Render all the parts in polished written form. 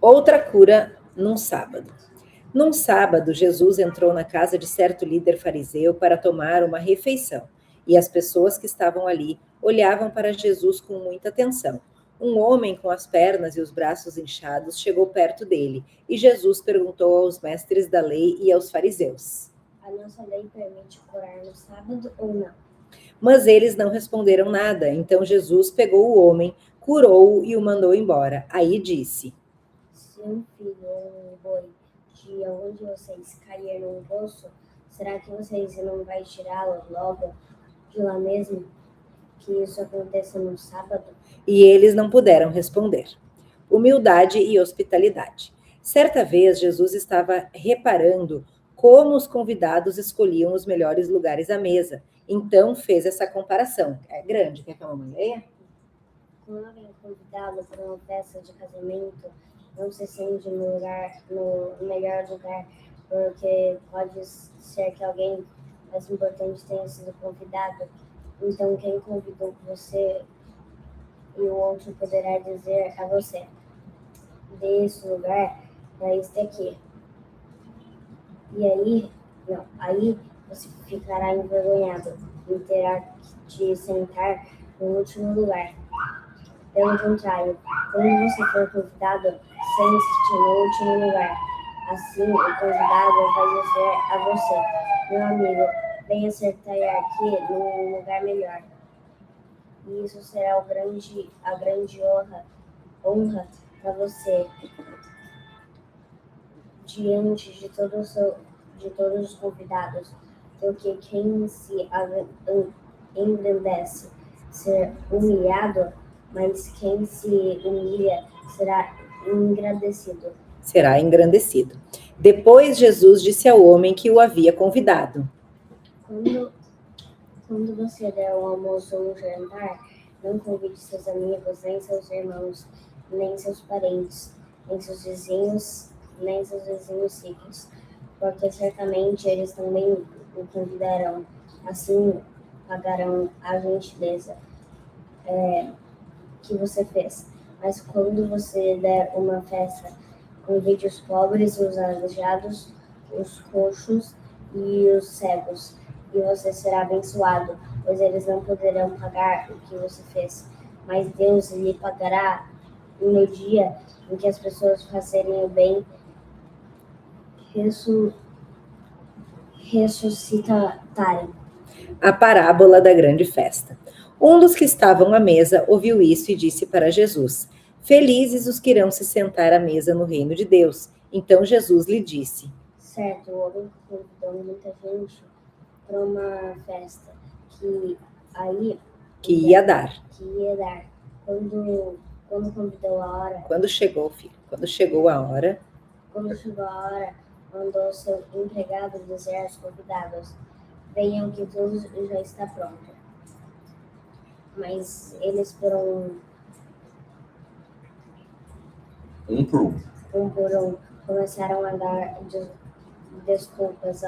Outra cura num sábado. Num sábado, Jesus entrou na casa de certo líder fariseu para tomar uma refeição, e as pessoas que estavam ali olhavam para Jesus com muita atenção. Um homem com as pernas e os braços inchados chegou perto dele, e Jesus perguntou aos mestres da lei e aos fariseus: A nossa lei permite curar no sábado ou não? Mas eles não responderam nada. Então Jesus pegou o homem, curou-o e o mandou embora. Aí disse: Se um filho ou um boi de algum de vocês cair num poço, será que vocês não vai tirá-lo logo de lá mesmo? Que isso aconteça no sábado? E eles não puderam responder. Humildade e hospitalidade. Certa vez, Jesus estava reparando como os convidados escolhiam os melhores lugares à mesa. Então, fez essa comparação. É grande, quer que a mamãe leia? Quando alguém é convidado para uma festa de casamento, não se sente no melhor lugar, porque pode ser que alguém mais importante tenha sido convidado. Então, quem convidou você e o outro poderá dizer a você: dê esse lugar para este aqui. E aí você ficará envergonhado e terá que te sentar no último lugar. Pelo contrário, quando você for convidado, sente-se no último lugar. Assim, o convidado vai dizer a você: meu amigo, venha sentar aqui num lugar melhor. E isso será a grande honra para você diante de todos os convidados, do que quem se engrandece ser humilhado, mas quem se humilha será engrandecido. Depois Jesus disse ao homem que o havia convidado: Quando você der um almoço ou um jantar, não convide seus amigos, nem seus irmãos, nem seus parentes, nem seus vizinhos ricos, porque certamente eles também o convidarão. Assim pagarão a gentileza que você fez. Mas quando você der uma festa, convide os pobres, os aleijados, os coxos e os cegos, e você será abençoado, pois eles não poderão pagar o que você fez. Mas Deus lhe pagará no dia em que as pessoas fazerem o bem ressuscitarem. A parábola da grande festa. Um dos que estavam à mesa ouviu isso e disse para Jesus: Felizes os que irão se sentar à mesa no reino de Deus. Então Jesus lhe disse: Certo, o homem convidou muita gente para uma festa que ia dar. Quando convidou a hora. Quando chegou a hora, mandou seu empregado dizer aos convidados: venham que tudo já está pronto. Mas eles foram um por um começaram a dar desculpas.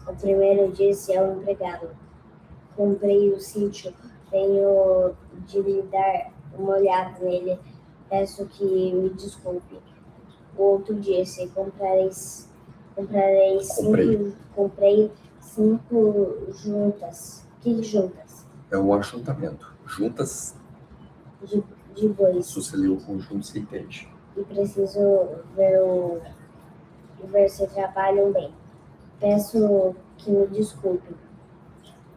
O primeiro disse ao empregado: comprei o sítio, tenho de lhe dar uma olhada nele, peço que me desculpe. O outro disse: comprei 5 juntas. Que juntas? É um ajuntamento. Juntas de bois. Isso seria o conjunto se entende. E preciso ver se trabalham bem. Peço que me desculpe.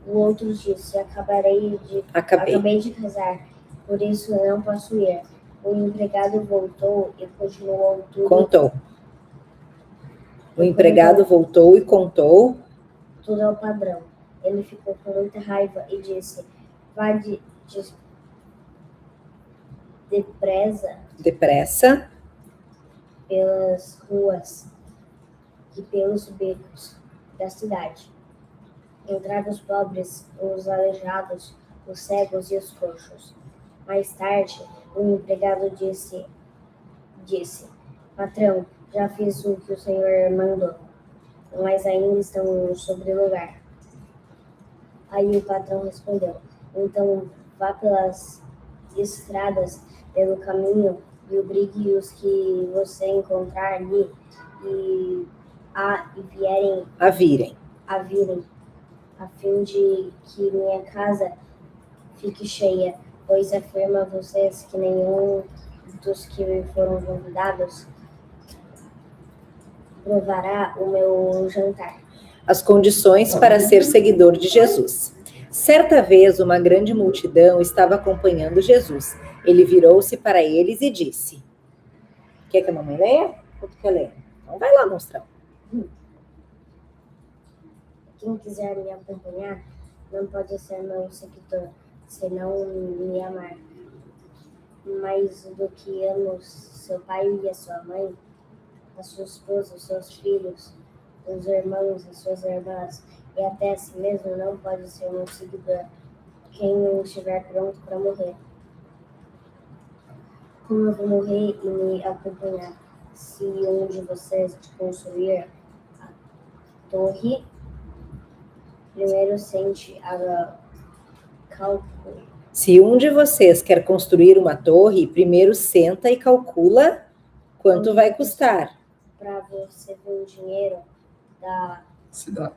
O outro disse: acabei de casar, por isso não posso ir. O empregado voltou e continuou tudo. Contou. O empregado voltou e contou tudo ao padrão. Ele ficou com muita raiva e disse: vá depressa pelas ruas e pelos becos da cidade. Entraram os pobres, os aleijados, os cegos e os coxos. Mais tarde, o empregado disse: patrão, já fiz o que o senhor mandou, mas ainda estão sobre lugar. Aí o patrão respondeu: então vá pelas estradas pelo caminho e obrigue os que você encontrar ali a virem, a fim de que minha casa fique cheia, pois afirmo a vocês que nenhum dos que foram convidados provará o meu jantar. As condições para ser seguidor de Jesus. Certa vez, uma grande multidão estava acompanhando Jesus. Ele virou-se para eles e disse: Quer que a mamãe leia? Ou tu quer ler? Então vai lá, monstrão. Quem quiser me acompanhar não pode ser meu seguidor, senão me amar. Mais do que amo seu pai e a sua mãe, a sua esposa, os seus filhos, os irmãos, as suas irmãs, e até a si mesmo não pode ser meu seguidor, quem não estiver pronto para morrer. Como eu vou morrer e me acompanhar, se um de vocês construir a torre, primeiro sente a cálculo. Se um de vocês quer construir uma torre, primeiro senta e calcula quanto vai custar. Para você ver o dinheiro da cidade.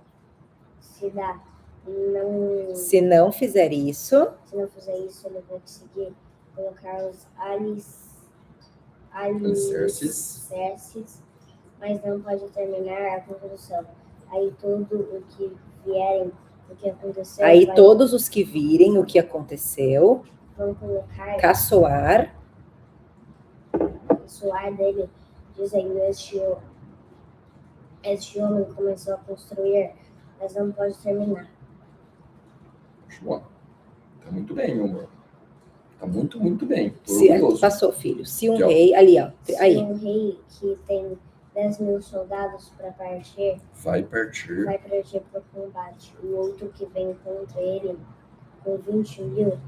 Se não fizer isso, ele vai conseguir colocar os alicerces, mas não pode terminar a construção. Aí todos os que virem o que aconteceu vão colocar caçoar dele, dizendo: este homem começou a construir, mas não pode terminar. João, tá muito bem, meu amor. Tá muito, muito bem. Passou, filho. Se um rei, ali, ó. Aí. Se um rei que tem 10.000 soldados para partir, vai partir para o combate. O outro que vem contra ele com 20.000,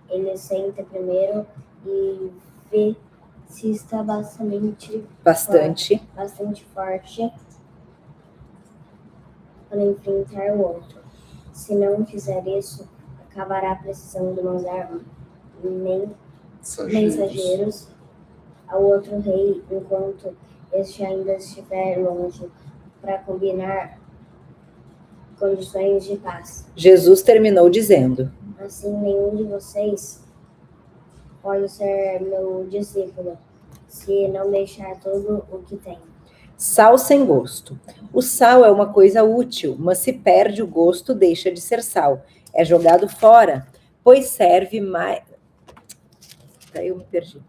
ele senta primeiro e vê se está bastante forte para enfrentar o outro. Se não fizer isso, acabará precisando mandar mensageiros ao outro rei enquanto este ainda estiver longe, para combinar condições de paz. Jesus terminou dizendo: Assim, nenhum de vocês pode ser meu discípulo, se não deixar tudo o que tem. Sal sem gosto. O sal é uma coisa útil, mas se perde o gosto, deixa de ser sal. É jogado fora, pois serve mais... Eu me perdi.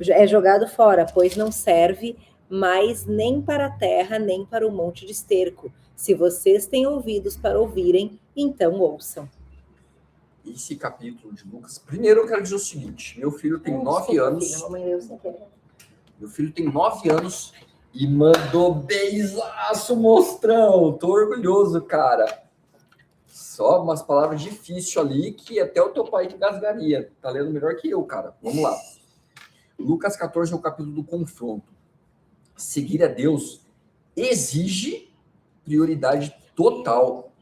É jogado fora, pois não serve mais nem para a terra, nem para o monte de esterco. Se vocês têm ouvidos para ouvirem, então ouçam. Esse capítulo de Lucas... Primeiro eu quero dizer o seguinte, meu filho tem 9 anos... Meu filho tem 9 anos e mandou beijaço, mostrão. Tô orgulhoso, cara. Só umas palavras difíceis ali que até o teu pai engasgaria. Tá lendo melhor que eu, cara. Vamos lá. Lucas 14 é o capítulo do confronto. Seguir a Deus exige prioridade total.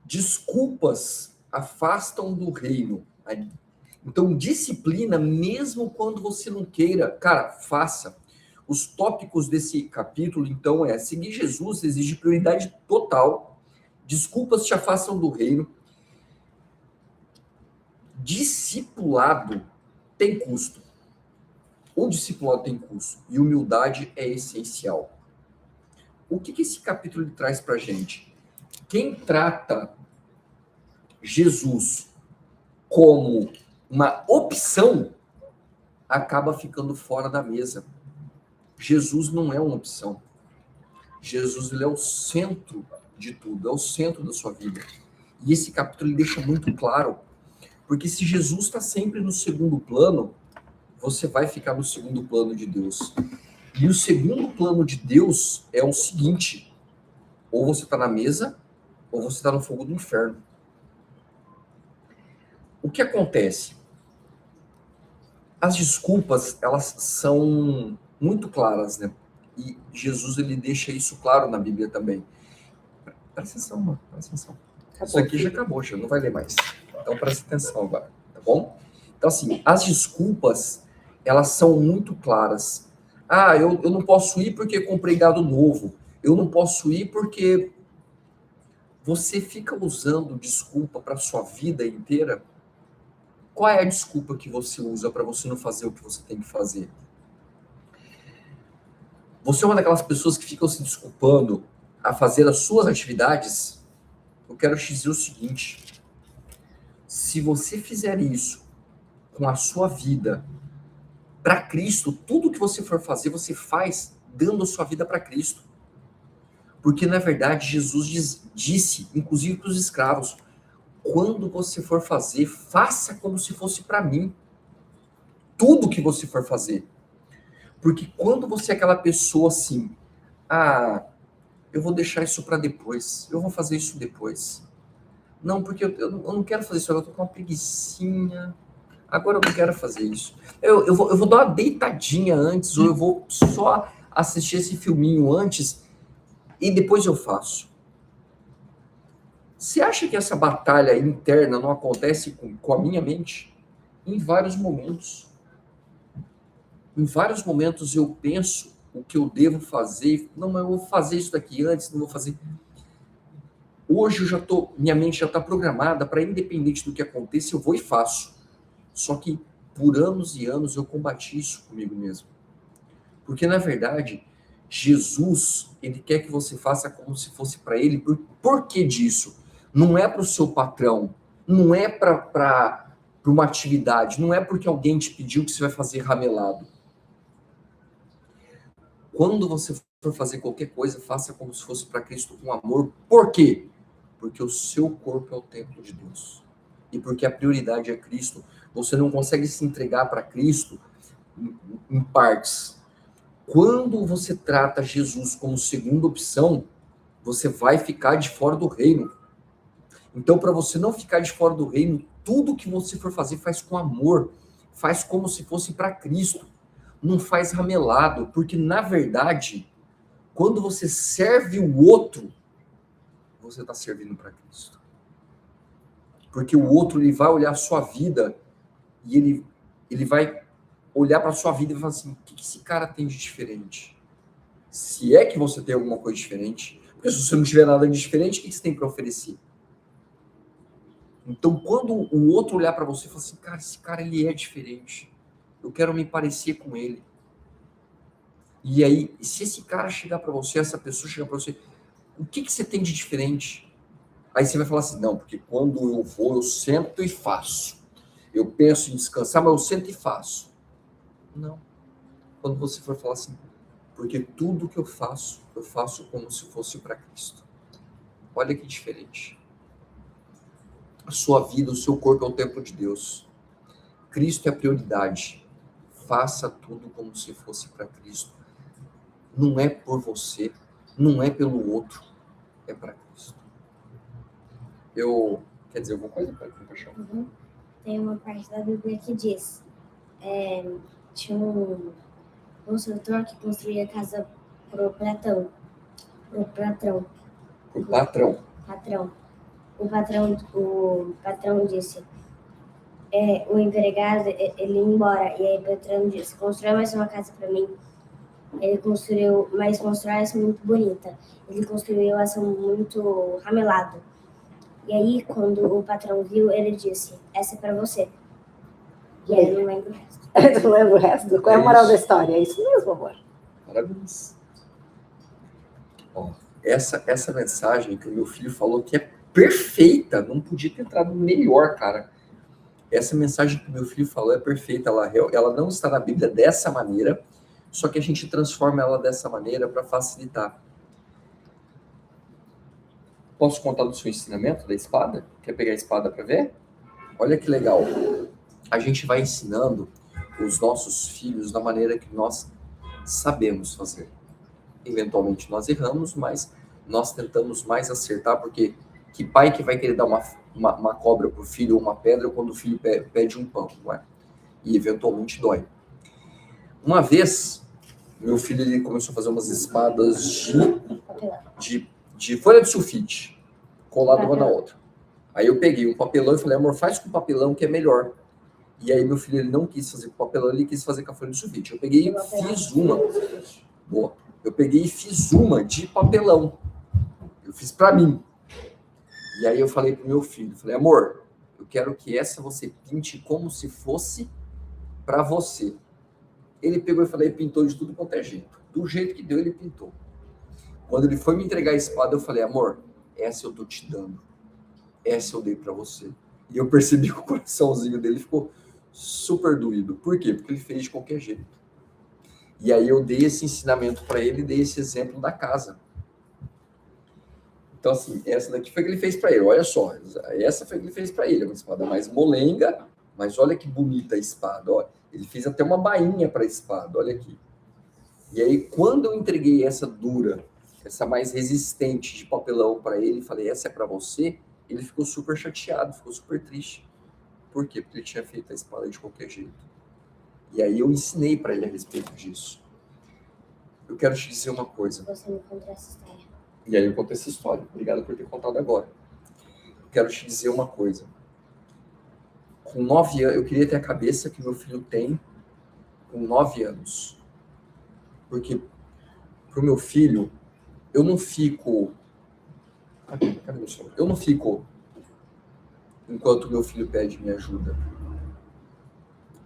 Desculpas afastam do reino. Então, disciplina, mesmo quando você não queira, cara, faça. Os tópicos desse capítulo, então, seguir Jesus exige prioridade total. Desculpas te afastam do reino. Discipulado tem custo. O discipulado tem custo. E humildade é essencial. O que esse capítulo traz pra gente? Quem trata Jesus como uma opção acaba ficando fora da mesa. Jesus não é uma opção. Jesus, ele é o centro de tudo, é o centro da sua vida. E esse capítulo ele deixa muito claro, porque se Jesus está sempre no segundo plano, você vai ficar no segundo plano de Deus. E o segundo plano de Deus é o seguinte: ou você está na mesa, ou você está no fogo do inferno. O que acontece? As desculpas, elas são muito claras, né? E Jesus, ele deixa isso claro na Bíblia também. Presta atenção, mano. Presta atenção. Acabou, isso aqui já acabou, já não vai ler mais. Então presta atenção agora, tá bom? Então, assim, as desculpas, elas são muito claras. Ah, eu não posso ir porque comprei gado novo. Eu não posso ir porque você fica usando desculpa para sua vida inteira. Qual é a desculpa que você usa para você não fazer o que você tem que fazer? Você é uma daquelas pessoas que ficam se desculpando a fazer as suas atividades? Eu quero te dizer o seguinte: se você fizer isso com a sua vida para Cristo, tudo que você for fazer, você faz dando a sua vida para Cristo. Porque, na verdade, Jesus disse, inclusive para os escravos, quando você for fazer, faça como se fosse para mim. Tudo que você for fazer. Porque quando você é aquela pessoa assim, eu vou deixar isso para depois, eu vou fazer isso depois. Não, porque eu não quero fazer isso agora, eu tô com uma preguicinha. Agora eu não quero fazer isso. Eu vou dar uma deitadinha antes, ou eu vou só assistir esse filminho antes e depois eu faço. Você acha que essa batalha interna não acontece com a minha mente? Em vários momentos. Em vários momentos eu penso o que eu devo fazer. Não, mas eu vou fazer isso daqui antes, não vou fazer. Hoje minha mente já está programada para, independente do que aconteça, eu vou e faço. Só que por anos e anos eu combati isso comigo mesmo. Porque, na verdade, Jesus, ele quer que você faça como se fosse para ele. Por que disso? Não é para o seu patrão, não é para uma atividade, não é porque alguém te pediu que você vai fazer ramelado. Quando você for fazer qualquer coisa, faça como se fosse para Cristo com amor. Por quê? Porque o seu corpo é o templo de Deus. E porque a prioridade é Cristo. Você não consegue se entregar para Cristo em partes. Quando você trata Jesus como segunda opção, você vai ficar de fora do reino. Então, para você não ficar de fora do reino, tudo que você for fazer, faz com amor. Faz como se fosse para Cristo. Não faz ramelado, porque, na verdade, quando você serve o outro, você está servindo para Cristo. Porque o outro, ele vai olhar a sua vida e ele vai olhar para a sua vida e falar assim, o que esse cara tem de diferente? Se é que você tem alguma coisa diferente, porque se você não tiver nada de diferente, o que você tem para oferecer? Então, quando o outro olhar para você e falar assim, cara, esse cara, ele é diferente. Eu quero me parecer com ele. E aí, se esse cara chegar para você, essa pessoa chegar para você, o que você tem de diferente? Aí você vai falar assim, não, porque quando eu vou, eu sento e faço. Eu penso em descansar, mas eu sento e faço. Não. Quando você for falar assim, porque tudo que eu faço como se fosse para Cristo. Olha que diferente. A sua vida, o seu corpo é o templo de Deus. Cristo é a prioridade. Faça tudo como se fosse para Cristo. Não é por você, não é pelo outro, é para Cristo. Quer dizer alguma coisa para compaixão? Tem uma parte da Bíblia que diz, tinha um construtor que construía casa pro patrão. O patrão disse, o empregado, ele ia embora, e aí o patrão disse, constrói mais uma casa para mim. Ele construiu, mas constrói essa muito bonita. Ele construiu essa muito ramelado. E aí, quando o patrão viu, ele disse, essa é para você. E aí, eu não lembro o resto. Não lembro o resto? Qual é a moral da história? É isso mesmo, amor? Parabéns. Ó, essa mensagem que o meu filho falou que é perfeita, não podia ter entrado melhor, cara. Essa mensagem que o meu filho falou é perfeita, ela não está na Bíblia dessa maneira, só que a gente transforma ela dessa maneira para facilitar. Posso contar do seu ensinamento da espada? Quer pegar a espada para ver? Olha que legal. A gente vai ensinando os nossos filhos da maneira que nós sabemos fazer. Eventualmente nós erramos, mas nós tentamos mais acertar, porque que pai que vai querer dar uma cobra para o filho ou uma pedra quando o filho pede um pão, não é? E eventualmente dói. Uma vez, meu filho ele começou a fazer umas espadas de folha de sulfite, colada uma na outra. Aí eu peguei um papelão e falei, amor, faz com papelão que é melhor. E aí meu filho, ele não quis fazer com papelão, ele quis fazer com a folha de sulfite. Eu peguei e fiz uma. Boa. Eu peguei e fiz uma de papelão. Eu fiz para mim. E aí eu falei pro meu filho, falei, amor, eu quero que essa você pinte como se fosse para você. Ele pegou e falei, pintou de tudo quanto é jeito. Do jeito que deu, ele pintou. Quando ele foi me entregar a espada, eu falei, amor, essa eu tô te dando. Essa eu dei para você. E eu percebi que o coraçãozinho dele ficou super doído. Por quê? Porque ele fez de qualquer jeito. E aí eu dei esse ensinamento para ele, dei esse exemplo da casa. Então, assim, essa daqui foi que ele fez para ele. Olha só, essa foi que ele fez para ele. É uma espada mais molenga, mas olha que bonita a espada. Olha, ele fez até uma bainha para a espada, olha aqui. E aí, quando eu entreguei essa dura, essa mais resistente de papelão para ele, falei, essa é para você, ele ficou super chateado, ficou super triste. Por quê? Porque ele tinha feito a espada de qualquer jeito. E aí eu ensinei para ele a respeito disso. Eu quero te dizer uma coisa. Você me contou essa história. E aí eu contei essa história. Obrigado por ter contado agora. Eu quero te dizer uma coisa. Com 9 anos, eu queria ter a cabeça que meu filho tem com 9 anos. Porque pro meu filho, eu não fico... Cadê meu celular? Eu não fico enquanto meu filho pede minha ajuda.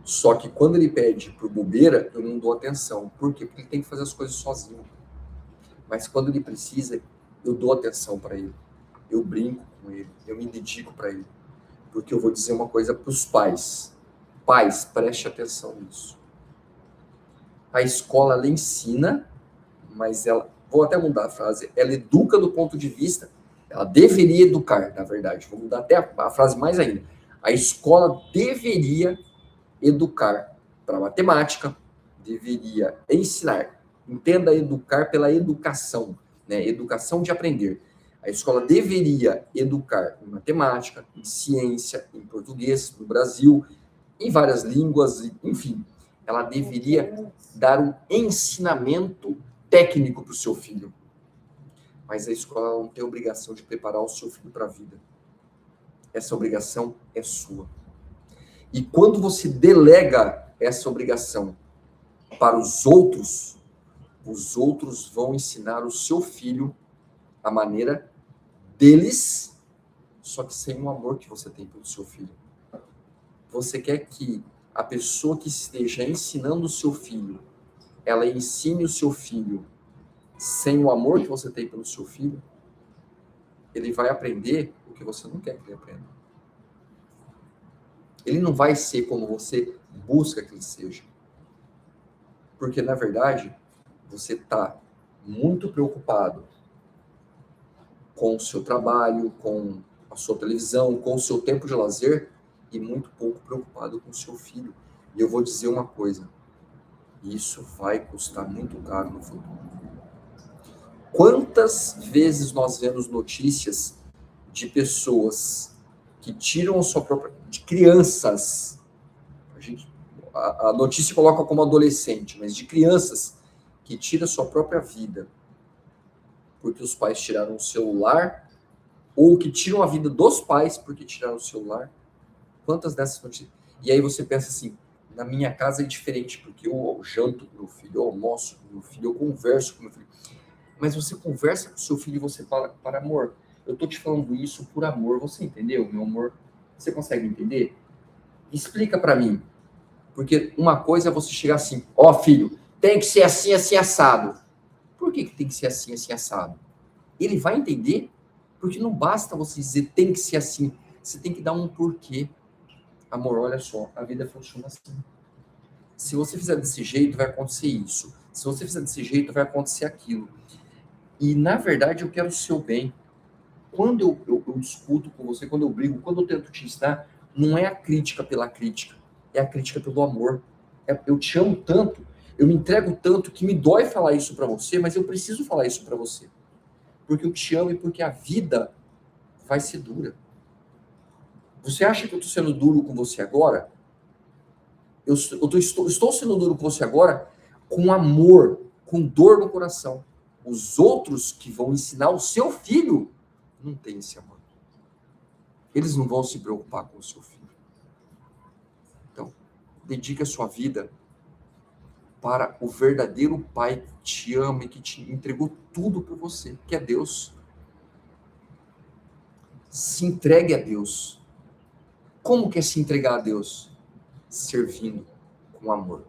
Só que quando ele pede por bobeira, eu não dou atenção. Por quê? Porque ele tem que fazer as coisas sozinho. Mas quando ele precisa, eu dou atenção para ele. Eu brinco com ele, eu me dedico para ele. Porque eu vou dizer uma coisa para os pais. Pais, preste atenção nisso. A escola, ela ensina, mas ela... Vou até mudar a frase. Ela educa do ponto de vista... Ela deveria educar, na verdade. Vou mudar até a frase mais ainda. A escola deveria educar para matemática, deveria ensinar. Entenda educar pela educação, né? Educação de aprender. A escola deveria educar em matemática, em ciência, em português, no Brasil, em várias línguas, enfim. Ela deveria dar um ensinamento técnico para o seu filho. Mas a escola não tem a obrigação de preparar o seu filho para a vida. Essa obrigação é sua. E quando você delega essa obrigação para os outros vão ensinar o seu filho a maneira deles, só que sem o amor que você tem pelo seu filho. Você quer que a pessoa que esteja ensinando o seu filho, ela ensine o seu filho sem o amor que você tem pelo seu filho? Ele vai aprender o que você não quer que ele aprenda. Ele não vai ser como você busca que ele seja. Porque, na verdade, você está muito preocupado com o seu trabalho, com a sua televisão, com o seu tempo de lazer e muito pouco preocupado com o seu filho. E eu vou dizer uma coisa, isso vai custar muito caro no futuro. Quantas vezes nós vemos notícias de pessoas que tiram a sua própria... de crianças, a notícia coloca como adolescente, mas de crianças que tiram a sua própria vida porque os pais tiraram o celular, ou que tiram a vida dos pais porque tiraram o celular. Quantas dessas notícias? E aí você pensa assim, na minha casa é diferente, porque eu janto com meu filho, eu almoço com meu filho, eu converso com meu filho. Mas você conversa com o seu filho e você fala, para amor, eu tô te falando isso por amor, você entendeu, meu amor? Você consegue entender? Explica para mim. Porque uma coisa é você chegar assim, ó filho, tem que ser assim, assim, assado. Por que tem que ser assim, assim, assado? Ele vai entender, porque não basta você dizer tem que ser assim, você tem que dar um porquê. Amor, olha só, a vida funciona assim. Se você fizer desse jeito, vai acontecer isso. Se você fizer desse jeito, vai acontecer aquilo. E, na verdade, eu quero o seu bem. Quando eu discuto com você, quando eu brigo, quando eu tento te ensinar, não é a crítica pela crítica, é a crítica pelo amor. Eu te amo tanto, eu me entrego tanto que me dói falar isso para você, mas eu preciso falar isso para você. Porque eu te amo e porque a vida vai ser dura. Você acha que eu estou sendo duro com você agora? Estou sendo duro com você agora com amor, com dor no coração. Os outros que vão ensinar o seu filho não têm esse amor. Eles não vão se preocupar com o seu filho. Então, dedique a sua vida para o verdadeiro Pai que te ama e que te entregou tudo por você, que é Deus. Se entregue a Deus. Como que é se entregar a Deus? Servindo com amor.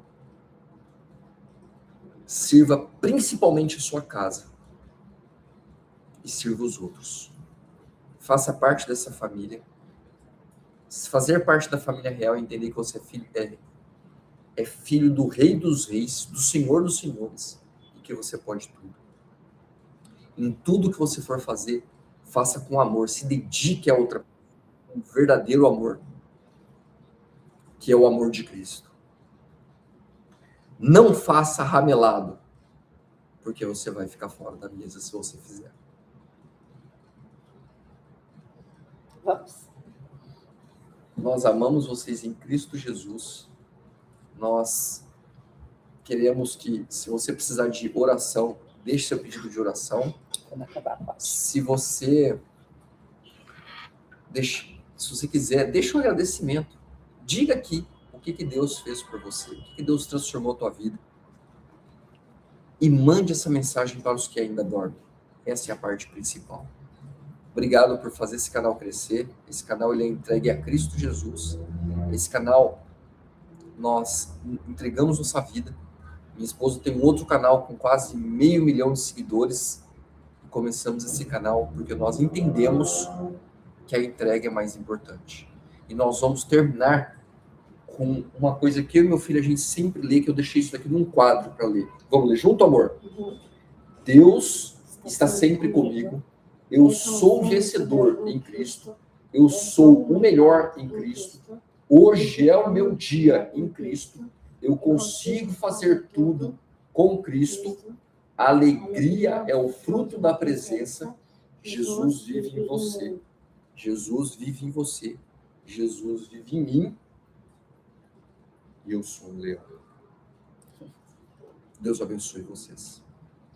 Sirva principalmente a sua casa e sirva os outros. Faça parte dessa família. Fazer parte da família real é entender que você é filho do Rei dos Reis, do Senhor dos Senhores, e que você pode tudo. Em tudo que você for fazer, faça com amor, se dedique a outra, um verdadeiro amor, que é o amor de Cristo. Não faça ramelado, porque você vai ficar fora da mesa se você fizer. Vamos. Nós amamos vocês em Cristo Jesus. Nós queremos que, se você precisar de oração, deixe seu pedido de oração. Quando acabar a parte. Se você quiser, deixa um agradecimento. Diga aqui o que Deus fez por você, o que Deus transformou a tua vida. E mande essa mensagem para os que ainda dormem. Essa é a parte principal. Obrigado por fazer esse canal crescer. Esse canal ele é entregue a Cristo Jesus. Esse canal nós entregamos nossa vida. Minha esposa tem um outro canal com quase 500 mil de seguidores. E começamos esse canal porque nós entendemos que a entrega é mais importante. E nós vamos terminar com uma coisa que eu e meu filho a gente sempre lê, que eu deixei isso aqui num quadro para ler. Vamos ler junto, amor? Deus está sempre comigo. Eu sou vencedor em Cristo. Eu sou o melhor em Cristo. Hoje é o meu dia em Cristo. Eu consigo fazer tudo com Cristo. A alegria é o fruto da presença. Jesus vive em você. Jesus vive em você. Jesus vive em mim. E eu sou um leão. Deus abençoe vocês.